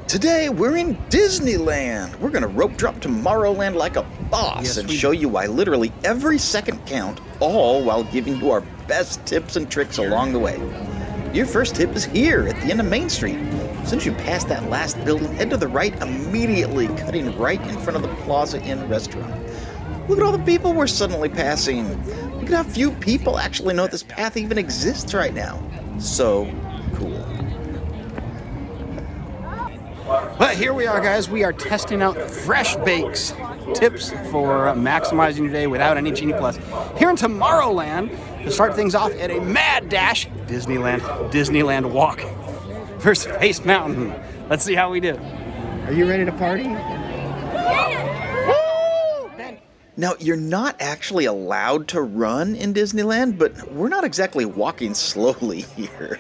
Today we're in Disneyland. We're gonna rope drop Tomorrowland like a boss and show you why literally every second count, all while giving you our best tips and tricks along the way. Your first tip is here at the end of Main Street. As soon as you pass that last building, head to the right immediately, cutting right in front of the Plaza Inn restaurant. Look at all the people we're suddenly passing. Look at how few people actually know this path even exists right now. So cool. But here we are, guys. We are testing out Fresh Bakes tips for maximizing your day without any Genie Plus. Here in Tomorrowland, to start things off at a mad dash, Disneyland walk for Space Mountain. Let's see how we do. Are you ready to party? Now, you're not actually allowed to run in Disneyland, but we're not exactly walking slowly here.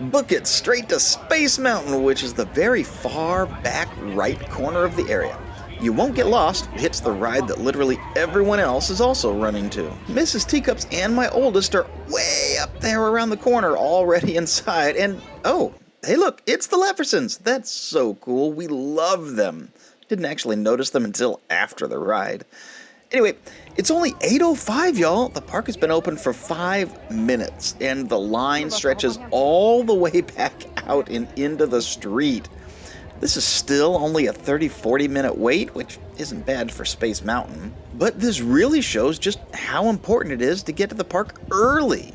Book it straight to Space Mountain, which is the very far back right corner of the area. You won't get lost. It's the ride that literally everyone else is also running to. Mrs. Teacups and my oldest are way up there around the corner, already inside. And, oh, hey look, it's the Leversons. That's so cool. We love them. Didn't actually notice them until after the ride. Anyway, it's only 8:05, y'all. The park has been open for 5 minutes, and the line stretches all the way back out and into the street. This is still only a 30-40 minute wait, which isn't bad for Space Mountain. But this really shows just how important it is to get to the park early.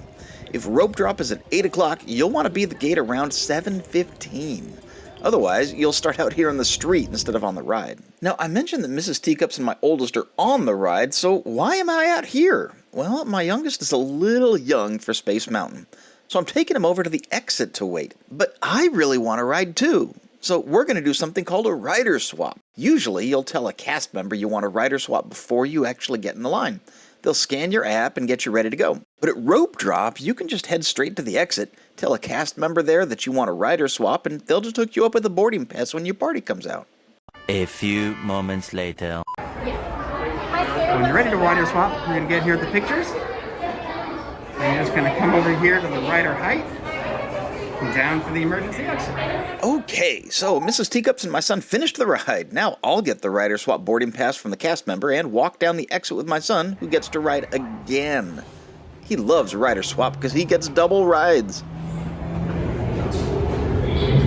If rope drop is at 8 o'clock, you'll want to be at the gate around 7:15. Otherwise, you'll start out here on the street instead of on the ride. Now, I mentioned that Mrs. Teacups and my oldest are on the ride, so why am I out here? Well, my youngest is a little young for Space Mountain, so I'm taking him over to the exit to wait. But I really want to ride too, so we're going to do something called a rider swap. Usually, you'll tell a cast member you want a rider swap before you actually get in the line. They'll scan your app and get you ready to go. But at rope drop, you can just head straight to the exit, tell a cast member there that you want a rider swap, and they'll just hook you up with a boarding pass when your party comes out. A few moments later. When you're ready to rider swap, you're going to get here at the pictures. And you're just going to come over here to the rider height and down for the emergency exit. Okay, so Mrs. Teacups and my son finished the ride. Now I'll get the rider swap boarding pass from the cast member and walk down the exit with my son, who gets to ride again. He loves rider swap because he gets double rides.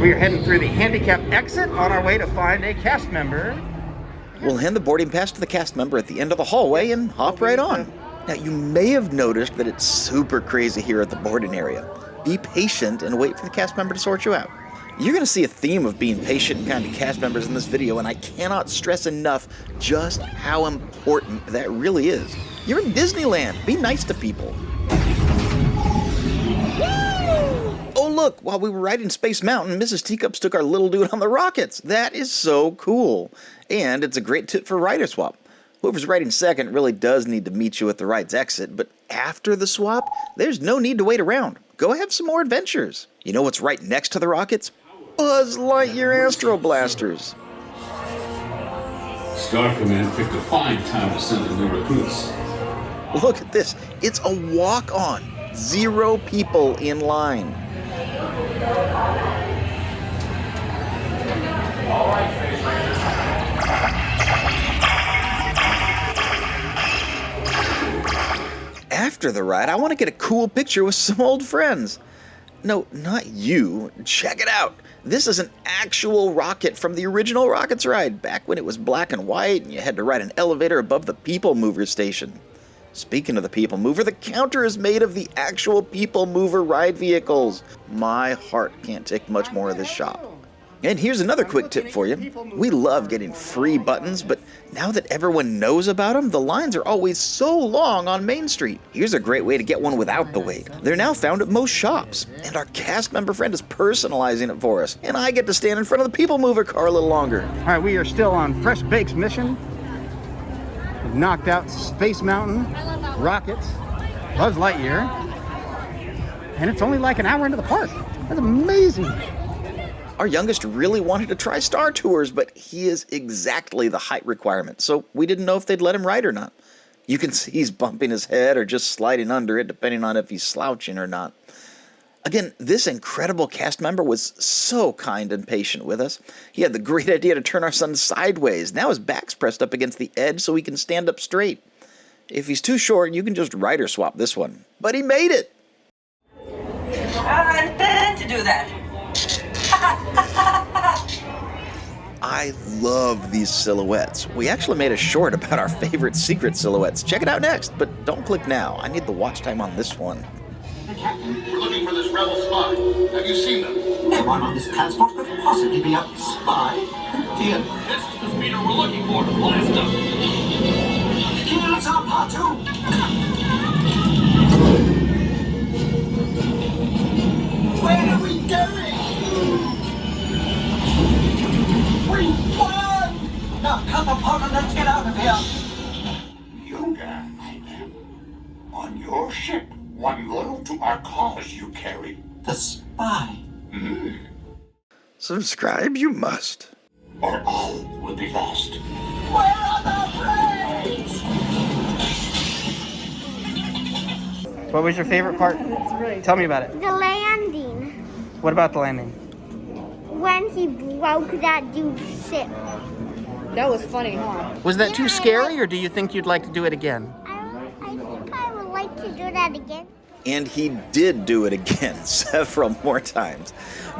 We are heading through the handicap exit on our way to find a cast member. We'll hand the boarding pass to the cast member at the end of the hallway and hop right on. Now, you may have noticed that it's super crazy here at the boarding area. Be patient and wait for the cast member to sort you out. You're going to see a theme of being patient and kind to cast members in this video, and I cannot stress enough just how important that really is. You're in Disneyland. Be nice to people. Oh look, while we were riding Space Mountain, Mrs. Teacups took our little dude on the rockets. That is so cool. And it's a great tip for rider swap. Whoever's riding second really does need to meet you at the ride's exit, but after the swap, there's no need to wait around. Go have some more adventures. You know what's right next to the rockets? Buzz Lightyear Astro Blasters. Star Command picked a fine time to send the new recruits. Look at this. It's a walk-on. 0 people in line. After the ride, I want to get a cool picture with some old friends. No, not you. Check it out. This is an actual rocket from the original Rockets ride, back when it was black and white and you had to ride an elevator above the People Mover station. Speaking of the People Mover, the counter is made of the actual People Mover ride vehicles. My heart can't take much more of this shop. And here's another quick tip for you. We love getting free buttons, but now that everyone knows about them, the lines are always so long on Main Street. Here's a great way to get one without the wait. They're now found at most shops, and our cast member friend is personalizing it for us, and I get to stand in front of the People Mover car a little longer. All right, we are still on Fresh Bakes mission. We've knocked out Space Mountain, Rockets, Buzz Lightyear, and it's only like an hour into the park. That's amazing. Our youngest really wanted to try Star Tours, but he is exactly the height requirement, so we didn't know if they'd let him ride or not. You can see he's bumping his head or just sliding under it, depending on if he's slouching or not. Again, this incredible cast member was so kind and patient with us. He had the great idea to turn our son sideways. Now his back's pressed up against the edge so he can stand up straight. If he's too short, you can just rider swap this one. But he made it! I intend to do that. I love these silhouettes. We actually made a short about our favorite secret silhouettes. Check it out next, but don't click now. I need the watch time on this one. Captain, we're looking for this rebel spy. Have you seen them? No one on this transport could possibly be a spy. Dear, This is the speeder we're looking for. Blast him! here's our part two. Where are we going? We won! Now cut the pod and let's get out of here. Yoda, on your ship, one loyal to our cause you carry. The spy. Subscribe you must. Or all will be lost. Where are the brains? What was your favorite part? Tell me about it. The landing. What about the landing? When he broke that dude's ship. That was funny, huh? Was that too scary, or do you think you'd like to do it again? I think I would like to do that again. And he did do it again several more times.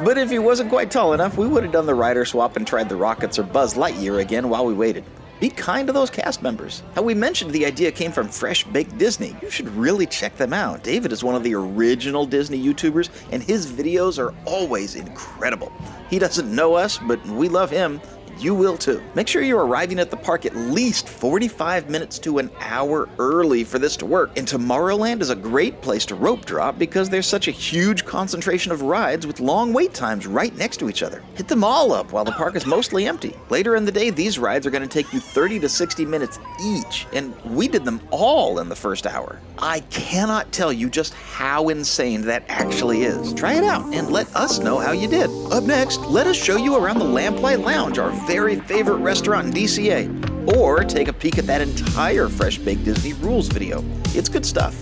But if he wasn't quite tall enough, we would have done the rider swap and tried the rockets or Buzz Lightyear again while we waited. Be kind to those cast members. Now, we mentioned the idea came from Fresh Baked Disney. You should really check them out. David is one of the original Disney YouTubers, and his videos are always incredible. He doesn't know us, but we love him. You will too. Make sure you're arriving at the park at least 45 minutes to an hour early for this to work. And Tomorrowland is a great place to rope drop because there's such a huge concentration of rides with long wait times right next to each other. Hit them all up while the park is mostly empty. Later in the day, these rides are going to take you 30 to 60 minutes each, and we did them all in the first hour. I cannot tell you just how insane that actually is. Try it out and let us know how you did. Up next, let us show you around the Lamplight Lounge, our very favorite restaurant in DCA, or take a peek at that entire Fresh Baked Disney Rules video. It's good stuff.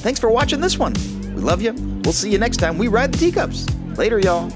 Thanks for watching this one. We love you. We'll see you next time we ride the Teacups. Later, y'all.